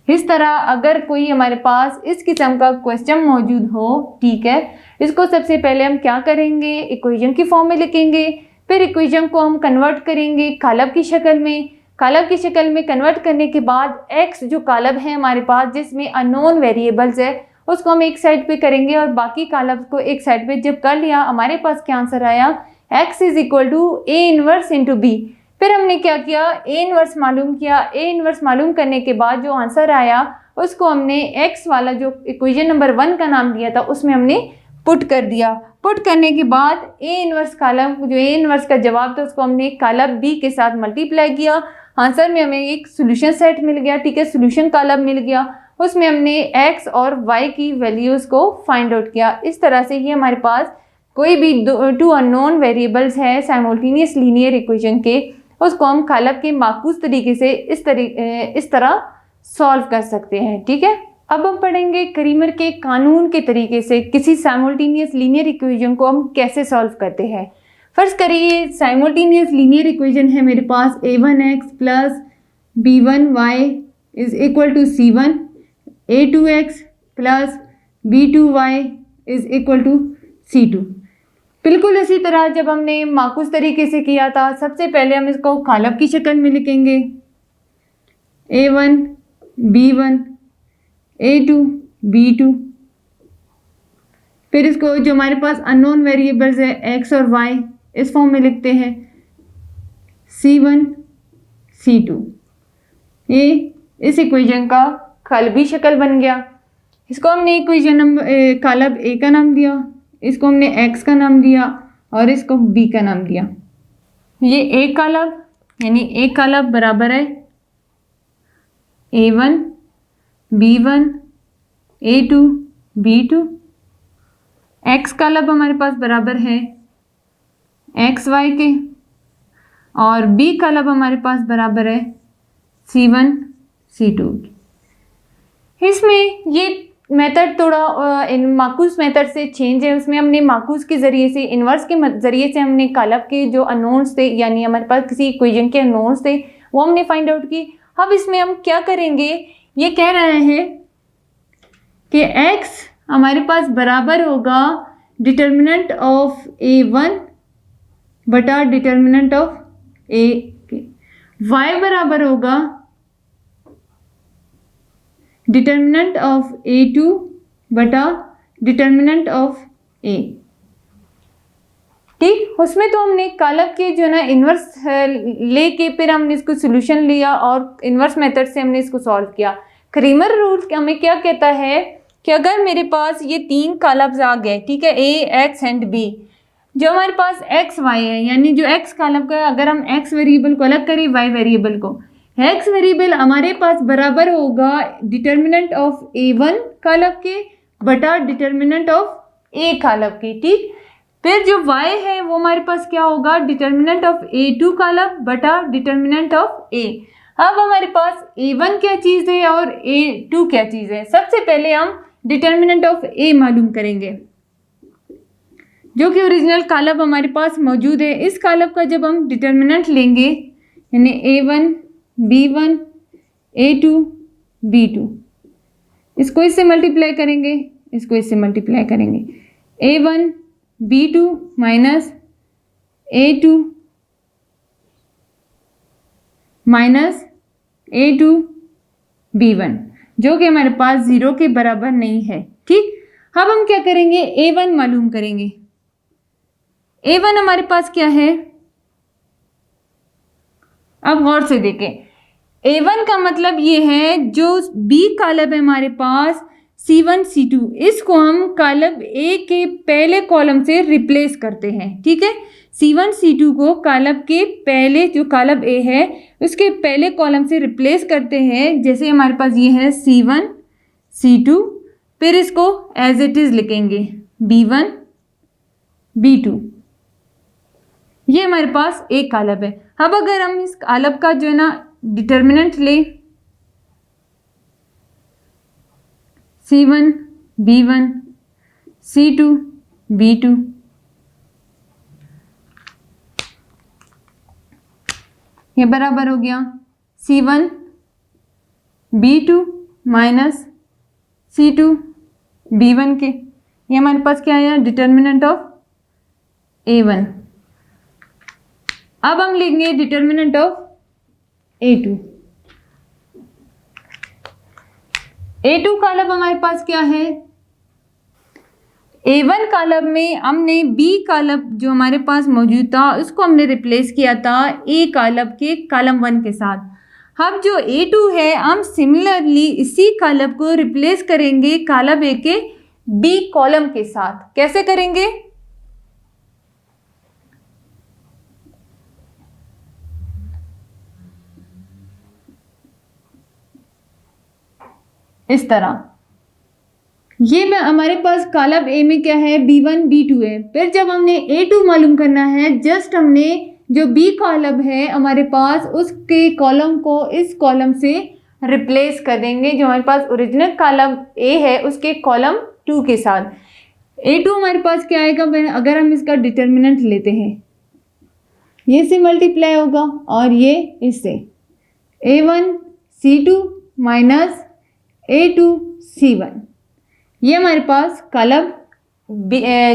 Speaker 1: इस तरह अगर कोई हमारे पास इस किस्म का क्वेश्चन मौजूद हो, ठीक है, इसको सबसे पहले हम क्या करेंगे, इक्वेशन की फॉर्म में लिखेंगे, फिर इक्वेशन को हम कन्वर्ट करेंगे कालब की शक्ल में। कालब की शक्ल में कन्वर्ट करने के बाद x जो कालब है हमारे पास जिसमें अननोन वेरिएबल्स है उसको हम एक साइड पे करेंगे और बाकी कालब को एक साइड पे। जब कर लिया हमारे पास क्या आंसर आया, x is equal to a inverse into b। फिर हमने क्या किया, a इनवर्स मालूम किया। a इनवर्स मालूम करने के बाद जो आंसर आया उसको हमने x वाला जो इक्वेशन नंबर 1 का नाम दिया था उसमें हमने पुट कर दिया। पुट करने के बाद a इनवर्स कालम जो a इनवर्स का जवाब था उसको हमने कालम b के साथ मल्टीप्लाई किया। आंसर में हमें एक सोल्यूशन सेट मिल गया, ठीक है, सोल्यूशन कालम मिल गया। उसमें हमने x और y की वैल्यूज़ को फाइंड आउट किया। इस तरह से ये हमारे पास कोई भी टू अननोन वेरिएबल्स है साइमल्टेनियस लीनियर इक्वेशन के, उसको हम कालब के माकूस तरीके से इस तरह सॉल्व कर सकते हैं, ठीक है। अब हम पढ़ेंगे करीमर के कानून के तरीके से किसी साइमल्टेनियस लीनियर इक्वेशन को हम कैसे सॉल्व करते हैं। फर्स्ट करिए साइमल्टेनियस लीनियर इक्वेशन है मेरे पास a1x plus b1y is equal to c1, a2x plus b2y is equal to c2। बिल्कुल इसी तरह जब हमने माकूस तरीके से किया था, सबसे पहले हम इसको कालब की शक्ल में लिखेंगे, a1 b1 a2 b2। फिर इसको जो हमारे पास अननोन वेरिएबल्स है x और y इस फॉर्म में लिखते हैं, c1 c2। ये इस इक्वेशन का कालबी शक्ल बन गया। इसको हमने इक्वेशन नंबर कालब a का नाम दिया, इसको हमने x का नाम दिया और इसको b का नाम दिया। ये a कालब यानी a कालब बराबर है a1 b1 a2 b2। x कालब हमारे पास बराबर है एक्स वाई के और b कालब हमारे पास बराबर है c1 c2। इसमें ये मेथड थोड़ा इन माकूस मेथड से चेंज है। उसमें हमने माकूस के ज़रिए से, इन्वर्स के ज़रिए से हमने कालब के जो अननोन्स थे यानी हमारे पास किसी इक्वेशन के अननोन्स थे वो हमने फाइंड आउट की। अब इसमें हम क्या करेंगे, ये कह रहे हैं कि x हमारे पास बराबर होगा डिटर्मिनेंट ऑफ a1 बटा डिटर्मिनेंट ऑफ a के, y बराबर होगा डिटर्मिनेंट ऑफ a2 बटा डिटर्मिनेंट ऑफ a। ठीक, उसमें तो हमने कालब के जो ना इन्वर्स लेके फिर हमने इसको सोल्यूशन लिया और इन्वर्स मेथड से हमने इसको सॉल्व किया। क्रीमर रूल हमें क्या कहता है कि अगर मेरे पास ये तीन कालब्स आ गए, ठीक है, a x एंड b, जो हमारे पास x y है यानी जो x कालब का, अगर हम x वेरिएबल को अलग करें y वेरिएबल को, x वेरिएबल हमारे पास बराबर होगा डिटर्मिनेंट ऑफ a1 कालब के बटा डिटर्मिनेंट ऑफ a कालब के। ठीक, फिर जो y है वो हमारे पास क्या होगा, डिटर्मिनेंट ऑफ a2 कालब बटा डिटर्मिनेंट ऑफ a। अब हमारे पास a1 क्या चीज़ है और a2 क्या चीज़ है। सबसे पहले हम डिटर्मिनेंट ऑफ a मालूम करेंगे जो कि ओरिजिनल कालब हमारे पास मौजूद है। इस कालब का जब हम डिटर्मिनेंट लेंगे यानी a1 b1 a2 b2, इसको इससे मल्टीप्लाई करेंगे, इसको इससे मल्टीप्लाई करेंगे, a1 b2 minus a2 minus a2 b1 जो कि हमारे पास 0 के बराबर नहीं है। ठीक, अब हम क्या करेंगे, a1 मालूम करेंगे। a1 हमारे पास क्या है, अब गौर से देखें, a1 का मतलब ये है जो b कालब है हमारे पास C1 C2 इसको हम कॉलम ए के पहले कॉलम से रिप्लेस करते हैं, ठीक है। C1 C2 को कॉलम के पहले जो कॉलम ए है उसके पहले कॉलम से रिप्लेस करते हैं। जैसे हमारे पास ये है C1 C2, फिर इसको एज इट इज लिखेंगे B1 B2, ये हमारे पास एक कॉलम है। अब अगर हम इस कॉलम का जो है ना डिटर्मिनेंट लें, C1 B1 C2 B2, ये बराबर हो गया C1 B2 minus C2 B1 के। ये हमारे पास क्या आया, डिटर्मिनेंट ऑफ A1। अब हम लेंगे determinant of A2। A2 column हमारे पास क्या है, A1 कॉलम में हमने B कॉलम जो हमारे पास मौजूद था उसको हमने रिप्लेस किया था A कॉलम के कॉलम 1 के साथ। अब जो A2 है हम सिमिलरली इसी कॉलम को रिप्लेस करेंगे कॉलम A के B कॉलम के साथ। कैसे करेंगे, इस तरह। ये में हमारे पास कॉलम ए में क्या है, B1 B2 है। फिर जब हमने A2 मालूम करना है, जस्ट हमने जो B कॉलम है हमारे पास उसके कॉलम को इस कॉलम से रिप्लेस कर देंगे जो हमारे पास ओरिजिनल कॉलम A है उसके कॉलम 2 के साथ। A2 हमारे पास क्या आएगा, अगर हम इसका डिटर्मिनेंट लेते हैं, ये से मल्टीप्लाई होगा और ये इससे A1 C2 minus A2 C1, ये हमारे पास कॉलम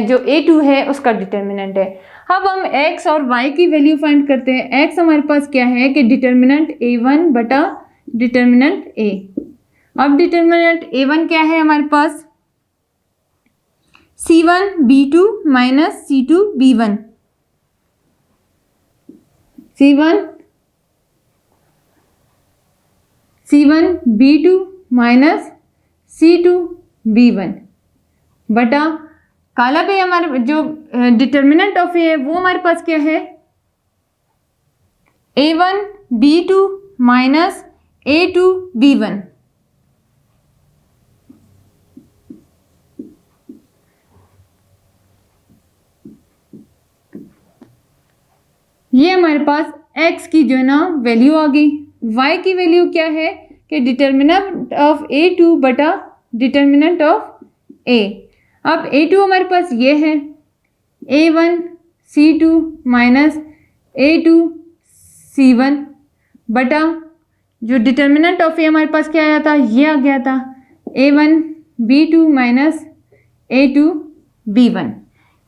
Speaker 1: जो A2 है उसका डिटर्मिनेंट है। अब हम x और y की वैल्यू फाइंड करते हैं। x हमारे पास क्या है कि डिटर्मिनेंट A1 बटा डिटर्मिनेंट A। अब डिटर्मिनेंट A1 क्या है हमारे पास, C1 B2 minus C2 B1, C1 B2 minus C2 B1 बटा कॉलम ए हमारे जो डिटर्मिनेंट ऑफ ए है वो हमारे पास क्या है, A1 B2 minus A2 B1। ये हमारे पास x की जो है ना वैल्यू आ गई। y की वैल्यू क्या है कि डिटर्मिनेंट ऑफ A2 बटा डिटर्मिनेंट ऑफ A। अब A2 हमारे पास ये है A1 C2 minus A2 C1 बटा जो डिटर्मिनेंट ऑफ A हमारे पास क्या आया था, ये आ गया था A1 B2 minus A2 B1।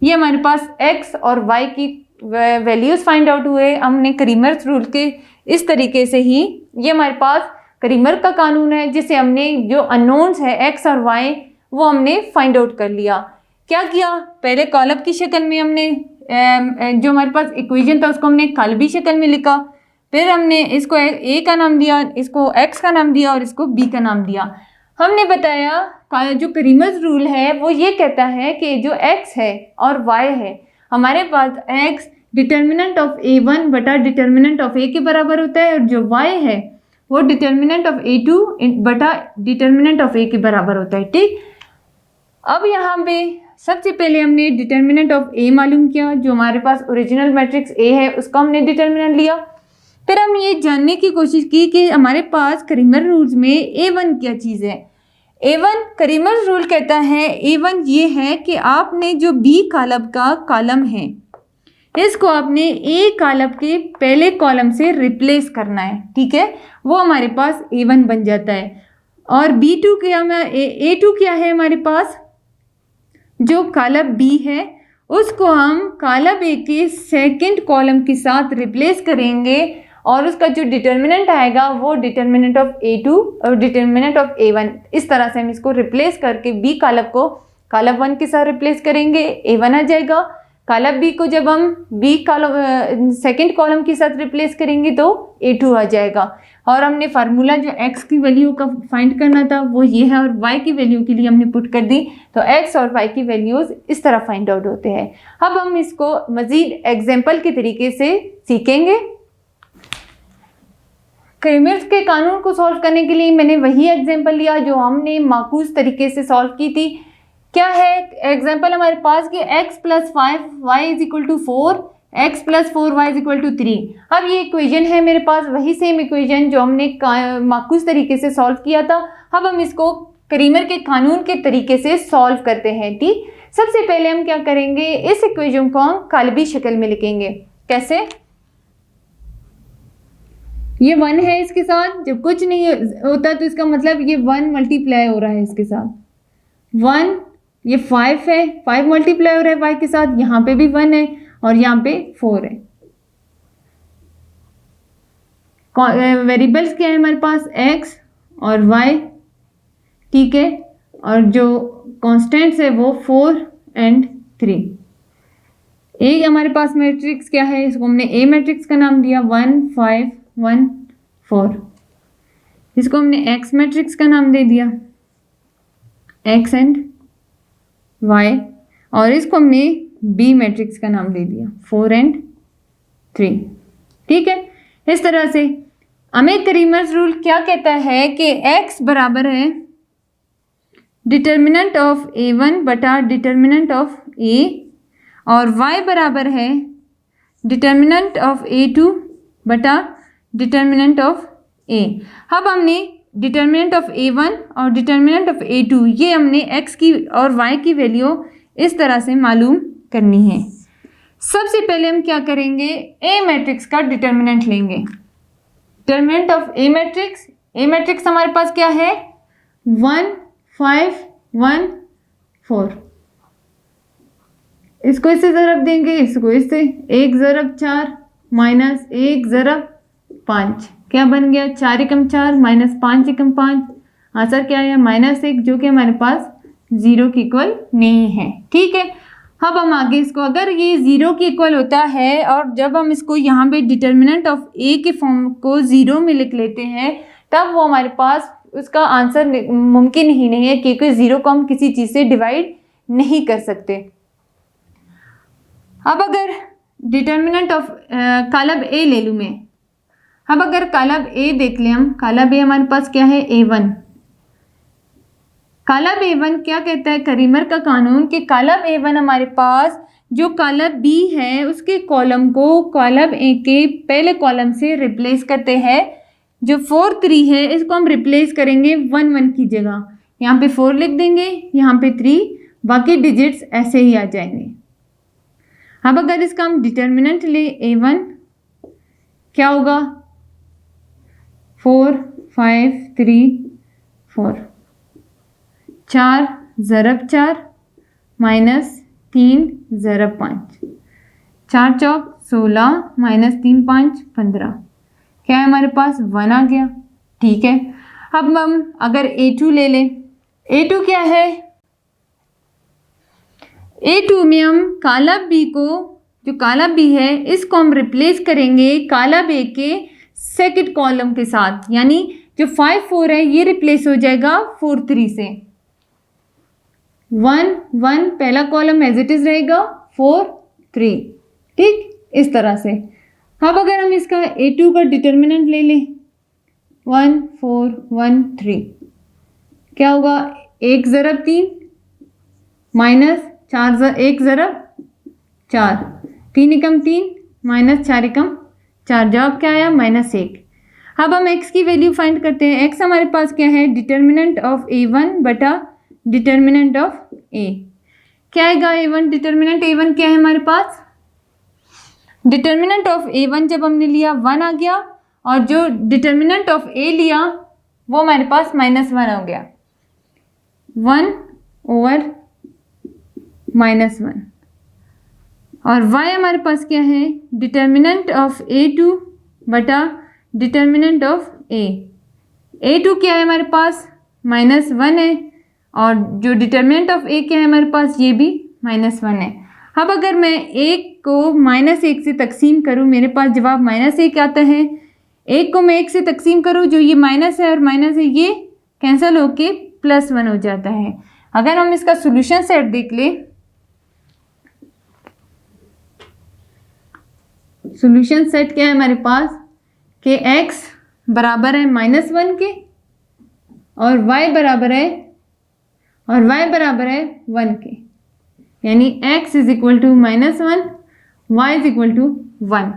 Speaker 1: ये हमारे पास x और y की वैल्यूज़ फाइंड आउट हुए हमने करीमर्स रूल के इस तरीके से ही। ये हमारे पास करीमर का कानून है जिसे हमने जो अननोन्स है x और y वो हमने फाइंड आउट कर लिया। क्या किया, पहले कॉलम की शक्ल में हमने जो हमारे पास इक्वेशन था उसको हमने काल्बी शक्ल में लिखा, फिर हमने इसको a का नाम दिया, इसको x का नाम दिया और इसको b का नाम दिया। हमने बताया जो करीमर्स रूल है वो ये कहता है कि जो x है और y है हमारे पास x डिटर्मिनेंट ऑफ A1 बटा डिटर्मिनेंट ऑफ A के बराबर होता है और जो y है वो डिटर्मिनेंट ऑफ A2 बटा डिटर्मिनेंट ऑफ A के बराबर होता है, ठीक। अब यहाँ पे सबसे पहले हमने डिटर्मिनेंट ऑफ A मालूम किया, जो हमारे पास ओरिजिनल मैट्रिक्स A है उसका हमने डिटर्मिनेंट लिया। फिर हम ये जानने की कोशिश की कि हमारे पास करीमर रूल्स में A1 क्या चीज़ है। A1 करीमर रूल कहता है A1 ये है कि आपने जो B कॉलम का कॉलम है इसको आपने A कॉलम के पहले कॉलम से रिप्लेस करना है, ठीक है, वो हमारे पास A1 बन जाता है। और B2 क्या A2 क्या है हमारे पास, जो कॉलम B है उसको हम कॉलम A के सेकंड कॉलम के साथ रिप्लेस करेंगे और उसका जो डिटर्मिनेंट आएगा वो डिटर्मिनेंट ऑफ A2 और डिटर्मिनेंट ऑफ A1। इस तरह से हम इसको रिप्लेस करके B कॉलम को कॉलम 1 के साथ रिप्लेस करेंगे, A1 आ जाएगा। काला बी को जब हम बी कॉलम सेकेंड कॉलम के साथ रिप्लेस करेंगे तो A2 आ जाएगा। और हमने फार्मूला जो x की वैल्यू का फाइंड करना था वो ये है, और y की वैल्यू के लिए हमने पुट कर दी, तो x और y की वैल्यूज़ इस तरह फाइंड आउट होते हैं। अब हम इसको मज़ीद एग्जाम्पल के तरीके से सीखेंगे। क्रेमर्स के कानून को सॉल्व करने के लिए मैंने वही एग्जाम्पल लिया जो हमने माकूस तरीके से सॉल्व की थी। क्या है एग्जाम्पल हमारे पास कि x + 5 y = 4, x + 4 y = 3। अब ये इक्वेशन है मेरे पास, वही सेम इक्वेशन जो हमने माकूस तरीके से सॉल्व किया था। अब हम इसको क्रेमर के कानून के तरीके से सॉल्व करते हैं। ठीक, सबसे पहले हम क्या करेंगे, इस इक्वेशन को हम काल्बी शक्ल में लिखेंगे। कैसे? ये 1 है इसके साथ, जब कुछ नहीं होता तो इसका मतलब ये 1 मल्टीप्लाई हो रहा है इसके साथ 1। ये 5 है, 5 मल्टीप्लाई हो रहा है y के साथ, यहाँ पे भी 1 है और यहाँ पे 4 है। वेरिएबल्स क्या है हमारे पास, x और y। ठीक है, और जो कॉन्स्टेंट्स है वो 4 और 3। ए हमारे पास मैट्रिक्स क्या है, इसको हमने ए मैट्रिक्स का नाम दिया 1 5 1 4। इसको हमने एक्स मैट्रिक्स का नाम दे दिया x एंड y, और इसको हमने बी मैट्रिक्स का नाम दे दिया 4 और 3। ठीक है, इस तरह से हमें क्रेमर्स रूल क्या कहता है कि x बराबर है डिटर्मिनेंट ऑफ a1 बटा डिटर्मिनेंट ऑफ a, और y बराबर है डिटर्मिनेंट ऑफ a2 बटा डिटर्मिनेंट ऑफ a। अब हमने डिटर्मिनेंट ऑफ a1 और डिटर्मिनेंट ऑफ a2 ये हमने x की और y की वैल्यू इस तरह से मालूम करनी है। सबसे पहले हम क्या करेंगे, a मैट्रिक्स का डिटर्मिनेंट लेंगे। डिटर्मिनेंट ऑफ a मैट्रिक्स हमारे पास क्या है 1 5 1 4। इसको इससे ज़रब देंगे, इसको इससे, 1 ज़रब 4 माइनस 1 ज़रब 5 क्या बन गया, 4 एकम 4 माइनस 5 एकम 5, आंसर क्या आया -1, जो कि हमारे पास 0 के इक्वल नहीं है। ठीक है, अब हम आगे इसको, अगर ये 0 के इक्वल होता है और जब हम इसको यहाँ पे डिटर्मिनेंट ऑफ a के फॉर्म को 0 में लिख लेते हैं तब वो हमारे पास उसका आंसर मुमकिन ही नहीं है, क्योंकि 0 को हम किसी चीज़ से डिवाइड नहीं कर सकते। अब अगर डिटर्मिनेंट ऑफ कालब a ले लूँ मैं, अब अगर कालब a देख लें हम, कालब a हमारे पास क्या है a1। कालब a1 क्या कहता है क्रेमर का कानून कि कालब a1 हमारे पास जो कालब b है उसके कॉलम को कालब a के पहले कॉलम से रिप्लेस करते हैं। जो 4 3 है इसको हम रिप्लेस करेंगे 1 1 की जगह, यहाँ पे 4 लिख देंगे, यहाँ पे 3, बाकी डिजिट्स ऐसे ही आ जाएंगे। अब अगर इसका हम डिटर्मिनेंट ले a1 क्या होगा 4 5 3 4, 4 ज़रब 4 माइनस 3 ज़रब 5, 4 चौक 16 माइनस 3 5 15, क्या है हमारे पास 1 आ गया। ठीक है, अब हम अगर a2 ले लें, a2 क्या है, a2 में हम कालब b को, जो कालब b है इसको हम रिप्लेस करेंगे कालब a के सेकंड कॉलम के साथ, यानी जो 5 4 है ये रिप्लेस हो जाएगा 4 3 से। 1 1 पहला कॉलम एज इट इज रहेगा 4 3। ठीक, इस तरह से। अब अगर हम इसका a2 का डिटर्मिनेंट ले लें 1 4 1 3, क्या होगा 1 ज़रब 3 माइनस 1 ज़रब 4, 3 एकम 3 माइनस 4 एकम 4, जवाब क्या आया -1। अब हम x की वैल्यू फाइंड करते हैं। x हमारे पास क्या है डिटर्मिनेंट ऑफ a1 बटा डिटर्मिनेंट ऑफ a, क्या आएगा a1, डिटर्मिनेंट a1 क्या है हमारे पास, डिटर्मिनेंट ऑफ a1 जब हमने लिया 1 आ गया, और जो डिटर्मिनेंट ऑफ a लिया वो हमारे पास -1 हो गया, 1 ओवर -1। और y हमारे पास क्या है डिटर्मिनेंट ऑफ a2 बटा डिटर्मिनेंट ऑफ a, a2 क्या है हमारे पास -1 है, और जो डिटर्मिनेंट ऑफ a क्या है हमारे पास ये भी -1 है। अब अगर मैं 1 को -1 से तकसीम करूँ, मेरे पास जवाब -1 आता है। 1 को मैं 1 से तकसीम करूँ, जो ये माइनस है और माइनस है ये कैंसिल होके +1 हो जाता है। अगर हम इसका सोल्यूशन सेट देख लें, सोल्यूशन सेट क्या है हमारे पास कि x बराबर है -1 के और y बराबर है 1 के, यानी x is equal to -1, y is equal to 1।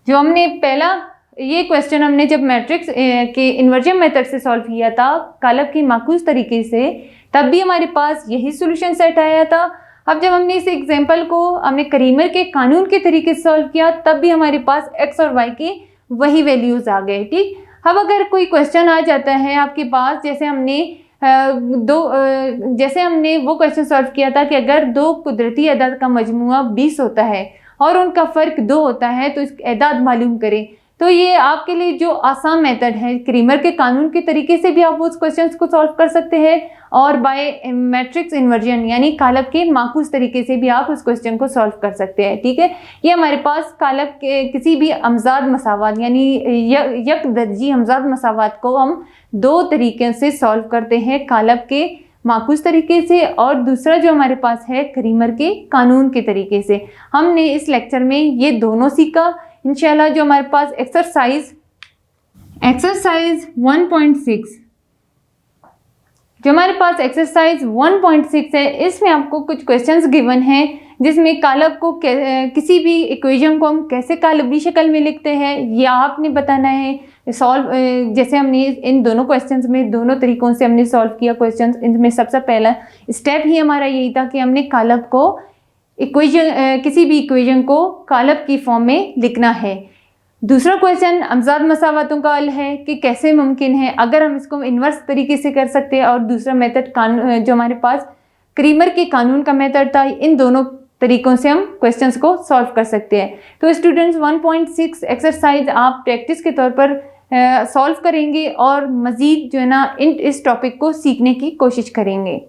Speaker 1: जो हमने पहला ये क्वेश्चन हमने जब मैट्रिक्स के इन्वर्जन मेथड से सॉल्व किया था कालब की माकूस तरीके से, तब भी हमारे पास यही सॉल्यूशन सेट आया था। अब जब हमने इस एग्जांपल को हमने क्रीमर के कानून के तरीके से सॉल्व किया, तब भी हमारे पास x और y के वही वैल्यूज आ गए। ठीक, अब अगर कोई क्वेश्चन आ जाता है आपके पास, जैसे हमने वो क्वेश्चन सॉल्व किया था कि अगर दो कुदरती एदाद का मजमुआ 20 होता है और उनका फ़र्क 2 होता है तो इस एदाद मालूम करें। तो ये आपके लिए जो आसान मेथड है, क्रीमर के कानून के तरीके से भी आप उस क्वेश्चन को सॉल्व कर सकते हैं और बाय मैट्रिक्स इन्वर्जन यानी कालब के माकूस तरीके से भी आप उस क्वेश्चन को सॉल्व कर सकते हैं। ठीक है, ये हमारे पास कालब के किसी भी अमजाद मसावात यानी यक दर्जी अमजाद मसावात को हम 2 तरीके से सॉल्व करते हैं, कालब के माकूस तरीके से और दूसरा जो हमारे पास है क्रीमर के कानून के तरीके से। हमने इस लेक्चर में ये दोनों सीखा। इंशाल्लाह जो हमारे पास एक्सरसाइज 1.6 जो हमारे पास एक्सरसाइज 1.6 है, इसमें आपको कुछ क्वेश्चंस गिवन हैं जिसमें कालब को किसी भी इक्वेशन को हम कैसे कालबी शक्ल में लिखते हैं ये आपने बताना है। सॉल्व जैसे हमने इन दोनों क्वेश्चंस में दोनों तरीकों से हमने सॉल्व किया क्वेश्चंस, इनमें सबसे पहला स्टेप ही हमारा यही था कि हमने कालब को किसी भी इक्वेशन को कालब की फॉर्म में लिखना है। दूसरा क्वेश्चन अमजाद मसावतों का हल है कि कैसे मुमकिन है, अगर हम इसको इन्वर्स तरीके से कर सकते हैं और दूसरा मेथड जो हमारे पास क्रीमर के कानून का मेथड था, इन दोनों तरीकों से हम क्वेश्चंस को सॉल्व कर सकते हैं। तो स्टूडेंट्स 1.6 एक्सरसाइज आप प्रैक्टिस के तौर पर सॉल्व करेंगे और मज़ीद जो है ना इस टॉपिक को सीखने की कोशिश करेंगे।